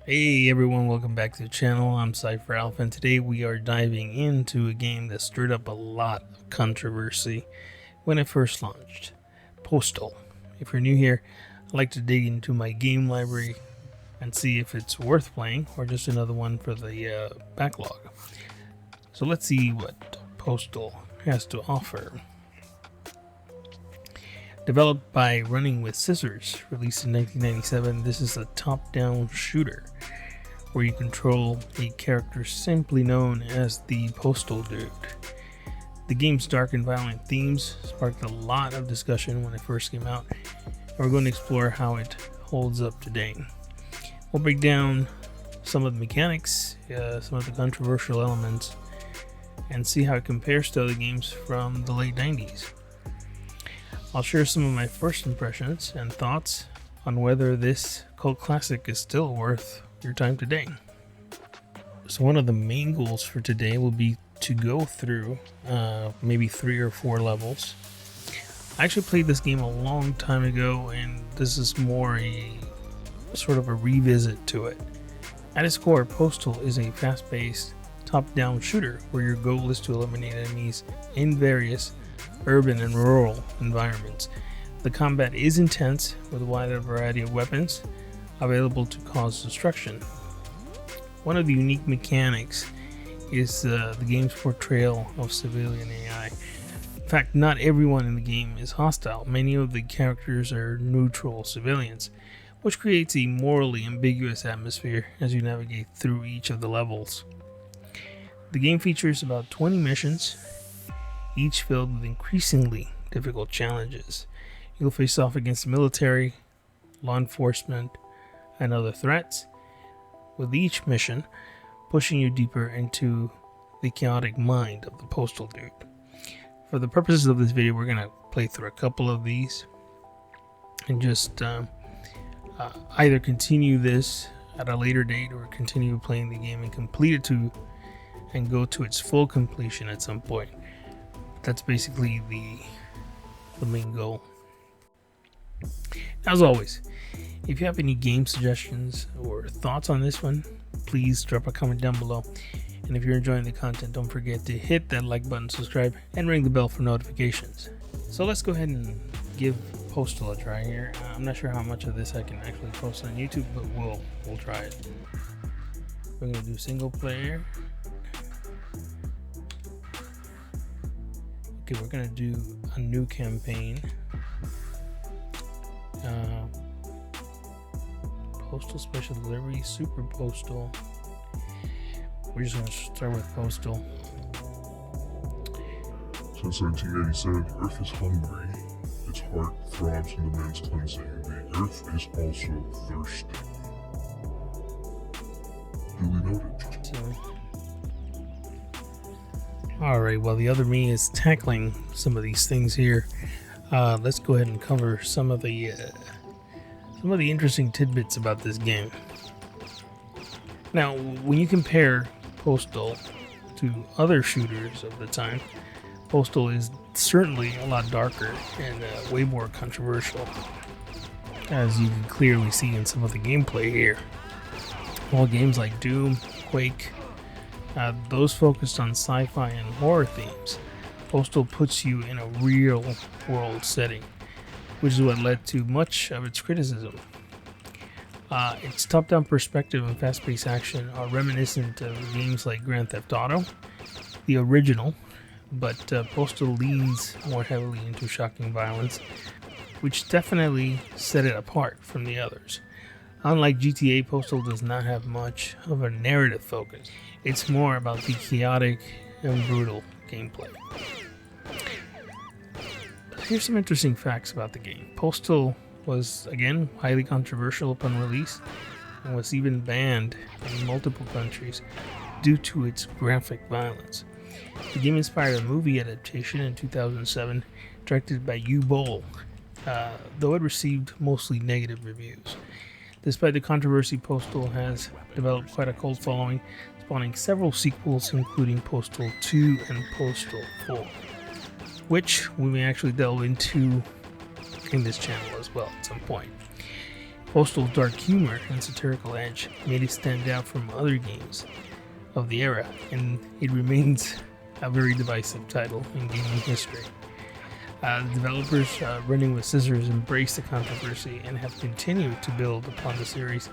Hey everyone, welcome back to the channel. I'm Cypher Alpha, and today we are diving into a game that stirred up a lot of controversy when it first launched, Postal. If you're new here, I like to dig into my game library and see if it's worth playing or just another one for the backlog. So let's see what Postal has to offer. Developed by Running with Scissors, released in 1997, this is a top-down shooter where you control a character simply known as the Postal Dude. The game's dark and violent themes sparked a lot of discussion when it first came out, and we're going to explore how it holds up today. We'll break down some of the mechanics, some of the controversial elements, and see how it compares to other games from the late 90s. I'll share some of my first impressions and thoughts on whether this cult classic is still worth your time today. So one of the main goals for today will be to go through maybe 3 or 4 levels. I actually played this game a long time ago, and this is more a sort of a revisit to it. At its core, Postal is a fast-paced top-down shooter where your goal is to eliminate enemies in various urban and rural environments. The combat is intense with a wide variety of weapons available to cause destruction. One of the unique mechanics is the game's portrayal of civilian AI. In fact, not everyone in the game is hostile. Many of the characters are neutral civilians, which creates a morally ambiguous atmosphere as you navigate through each of the levels. The game features about 20 missions, each filled with increasingly difficult challenges. You'll face off against the military, law enforcement, and other threats, with each mission pushing you deeper into the chaotic mind of the Postal Dude. For the purposes of this video, we're going to play through a couple of these and just either continue this at a later date or continue playing the game and complete it and go to its full completion at some point. That's basically the main goal. As always, if you have any game suggestions or thoughts on this one, please drop a comment down below. And if you're enjoying the content, don't forget to hit that like button, subscribe, and ring the bell for notifications. So let's go ahead and give Postal a try here. I'm not sure how much of this I can actually post on YouTube, but we'll try it. We're gonna do single player. Okay, we're gonna do a new campaign. Postal Special Delivery, Super Postal. We're just gonna start with Postal. Since 1987, Earth is hungry. Its heart throbs and demands cleansing. The Earth is also thirsty. Duly noted. Alright, well, the other me is tackling some of these things here. Let's go ahead and cover some of the interesting tidbits about this game. Now, when you compare Postal to other shooters of the time, Postal is certainly a lot darker and way more controversial, as you can clearly see in some of the gameplay here. While games like Doom, Quake, those focused on sci-fi and horror themes, Postal puts you in a real world setting, which is what led to much of its criticism. Its top-down perspective and fast-paced action are reminiscent of games like Grand Theft Auto, the original, but Postal leans more heavily into shocking violence, which definitely set it apart from the others. Unlike GTA, Postal does not have much of a narrative focus. It's more about the chaotic and brutal gameplay. Here's some interesting facts about the game. Postal was, again, highly controversial upon release and was even banned in multiple countries due to its graphic violence. The game inspired a movie adaptation in 2007 directed by Uwe Boll, though it received mostly negative reviews. Despite the controversy, Postal has developed quite a cult following, spawning several sequels including Postal 2 and Postal 4, which we may actually delve into in this channel as well at some point. Postal's dark humor and satirical edge made it stand out from other games of the era, and it remains a very divisive title in gaming history. The developers, Running with Scissors, embraced the controversy and have continued to build upon the series,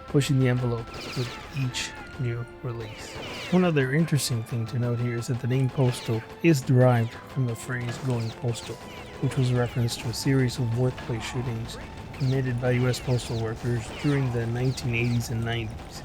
pushing the envelope with each new release. One other interesting thing to note here is that the name Postal is derived from the phrase going postal, which was a reference to a series of workplace shootings committed by U.S. postal workers during the 1980s and 90s.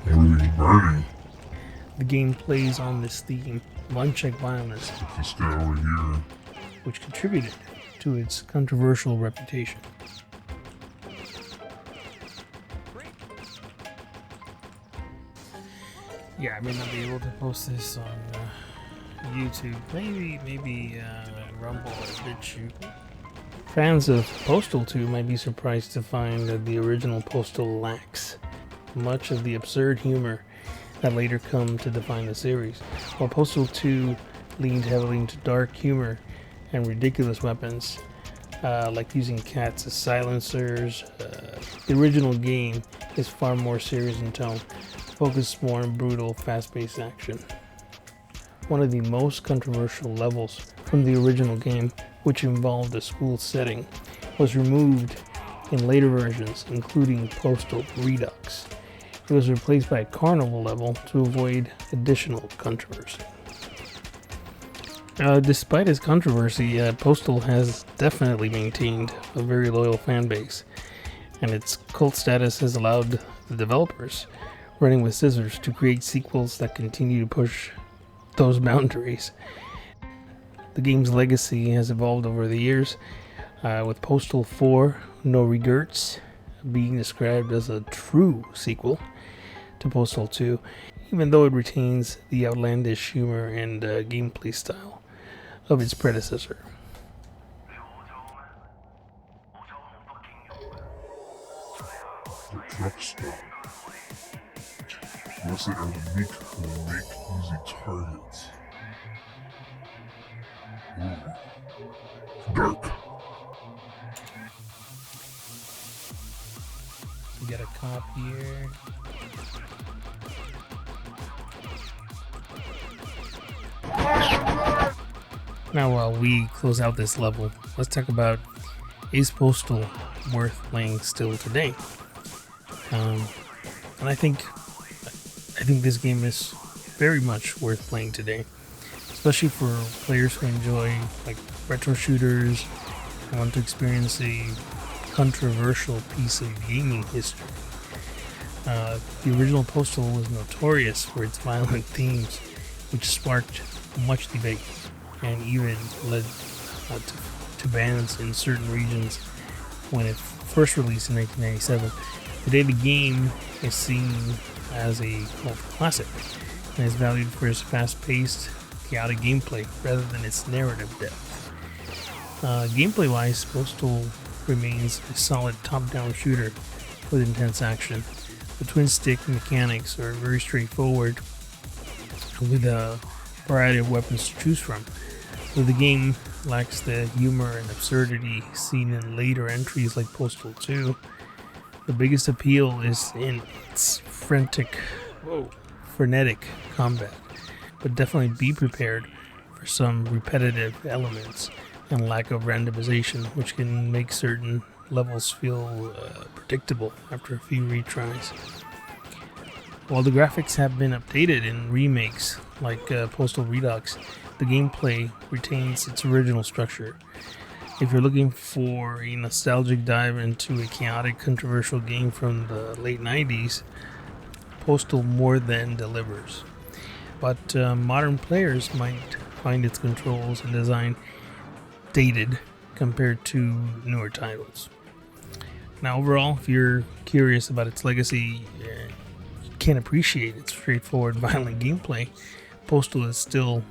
Burning. The game plays on this theme of unchecked violence, This guy over here. which contributed to its controversial reputation. Yeah, I may not be able to post this on YouTube. Maybe Rumble or BitChute. Fans of Postal 2 might be surprised to find that the original Postal lacks much of the absurd humor that later come to define the series. While Postal 2 leaned heavily into dark humor and ridiculous weapons, like using cats as silencers, the original game is far more serious in tone, focused more on brutal, fast-paced action. One of the most controversial levels from the original game, which involved a school setting, was removed in later versions, including Postal Redux. It was replaced by a carnival level to avoid additional controversy. Despite its controversy, Postal has definitely maintained a very loyal fan base, and its cult status has allowed the developers, Running with Scissors, to create sequels that continue to push those boundaries. The game's legacy has evolved over the years, with Postal 4 No Regrets being described as a true sequel to Postal 2, even though it retains the outlandish humor and gameplay style of its predecessor. The truck stop. Listed as weak will make easy targets. Ooh. Dark. We got a cop here. Now, while we close out this level, let's talk about, is Postal worth playing still today? And I think this game is very much worth playing today, especially for players who enjoy like retro shooters and want to experience a controversial piece of gaming history. The original Postal was notorious for its violent themes, which sparked much debate and even led to bans in certain regions when it first released in 1997. Today the game is seen as a cult classic and is valued for its fast-paced, chaotic gameplay rather than its narrative depth. Gameplay-wise, Postal remains a solid top-down shooter with intense action. The twin-stick mechanics are very straightforward with a variety of weapons to choose from. Though the game lacks the humor and absurdity seen in later entries like Postal 2, the biggest appeal is in its frenetic combat. But definitely be prepared for some repetitive elements and lack of randomization, which can make certain levels feel predictable after a few retries. While the graphics have been updated in remakes like Postal Redux, the gameplay retains its original structure. If you're looking for a nostalgic dive into a chaotic, controversial game from the late 90s, Postal more than delivers. But modern players might find its controls and design dated compared to newer titles. Now, overall, if you're curious about its legacy, you can't appreciate its straightforward, violent gameplay, Postal is still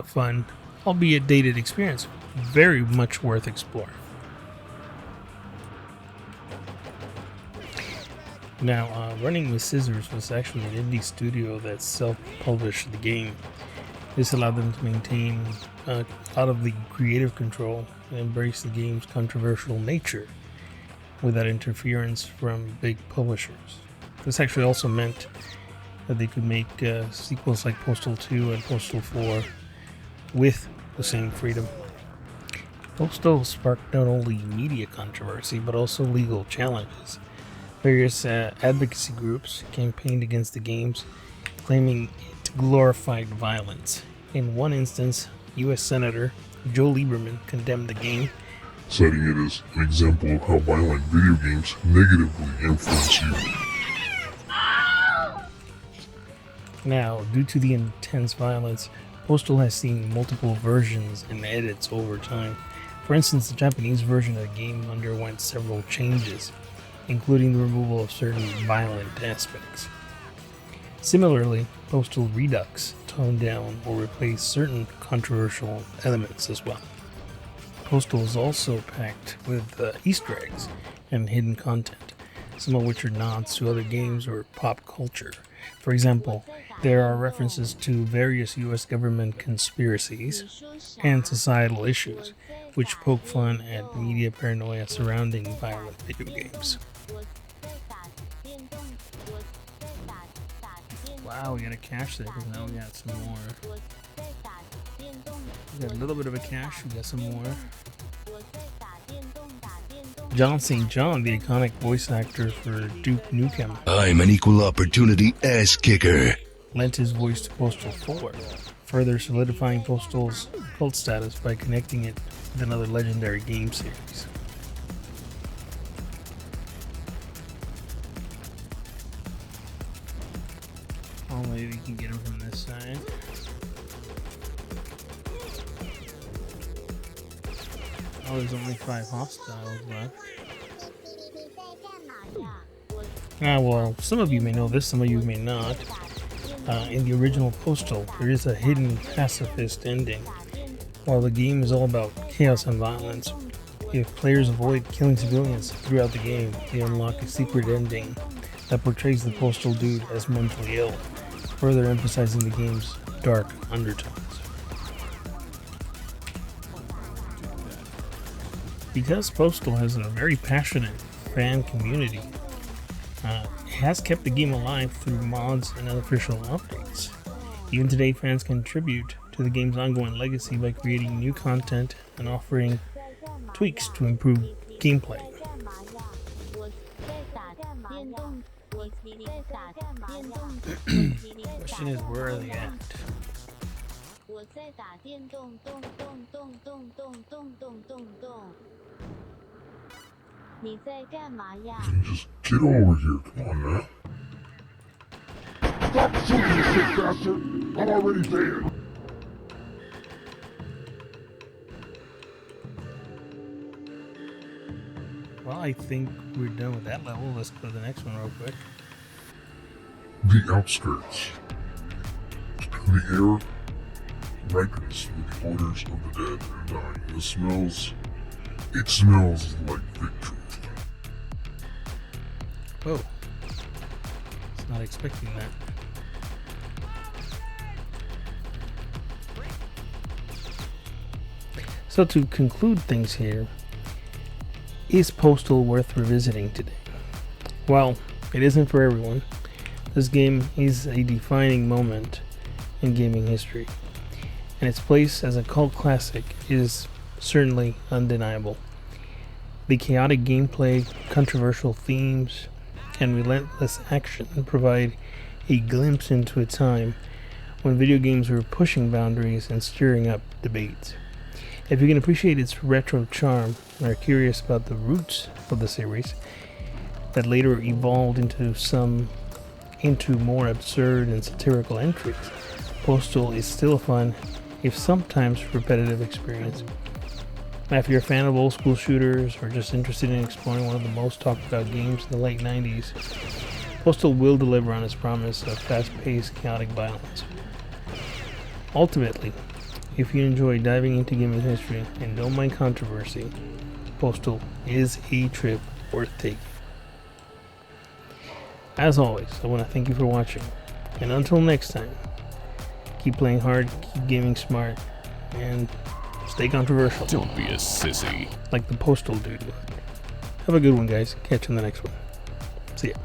fun, albeit dated experience. Very much worth exploring. Now, Running with Scissors was actually an indie studio that self-published the game. This allowed them to maintain a lot of the creative control and embrace the game's controversial nature. without interference from big publishers. This actually also meant that they could make sequels like Postal 2 and Postal 4 with the same freedom. Postal sparked not only media controversy but also legal challenges. Various advocacy groups campaigned against the games, claiming it glorified violence. In one instance, U.S. Senator Joe Lieberman condemned the game, citing it as an example of how violent video games negatively influence you. Now, due to the intense violence, Postal has seen multiple versions and edits over time. For instance, the Japanese version of the game underwent several changes, including the removal of certain violent aspects. Similarly, Postal Redux toned down or replaced certain controversial elements as well. Postal is also packed with Easter eggs and hidden content, some of which are nods to other games or pop culture. For example, there are references to various US government conspiracies and societal issues, which poke fun at media paranoia surrounding violent video games. Wow, we got a cache there because now we got some more. We got a little bit of a cache, we got some more. John St. John, the iconic voice actor for Duke Nukem, I'm an equal opportunity ass kicker, lent his voice to Postal 4, further solidifying Postal's cult status by connecting it with another legendary game series. Oh, maybe we can get him from this side. Oh, there's only 5 hostiles left. Well, some of you may know this, some of you may not. In the original Postal, there is a hidden pacifist ending. While the game is all about chaos and violence, if players avoid killing civilians throughout the game, they unlock a secret ending that portrays the Postal dude as mentally ill, further emphasizing the game's dark undertones. Because Postal has a very passionate fan community, it has kept the game alive through mods and unofficial updates. Even today, fans contribute to the game's ongoing legacy by creating new content and offering tweaks to improve gameplay. Question is, where are they at? Just get over here, come on now. Stop shooting, you sick bastard! I'm already dead! Well, I think we're done with that level. Let's go to the next one real quick. The outskirts. The air ripens with the odors of the dead and dying. It smells like victory. Whoa. Was not expecting that. So to conclude things here, is Postal worth revisiting today? Well, it isn't for everyone. This game is a defining moment in gaming history, and its place as a cult classic is certainly undeniable. The chaotic gameplay, controversial themes, and relentless action provide a glimpse into a time when video games were pushing boundaries and stirring up debates. If you can appreciate its retro charm and are curious about the roots of the series that later evolved into more absurd and satirical entries, Postal is still a fun, if sometimes repetitive, experience. Now, if you're a fan of old school shooters or just interested in exploring one of the most talked about games in the late 90s, Postal will deliver on its promise of fast-paced, chaotic violence. Ultimately, if you enjoy diving into gaming history and don't mind controversy, Postal is a trip worth taking. As always, I want to thank you for watching, and until next time, keep playing hard, keep gaming smart, and stay controversial. Don't be a sissy. Like the Postal dude would. Have a good one, guys. Catch you in the next one. See ya.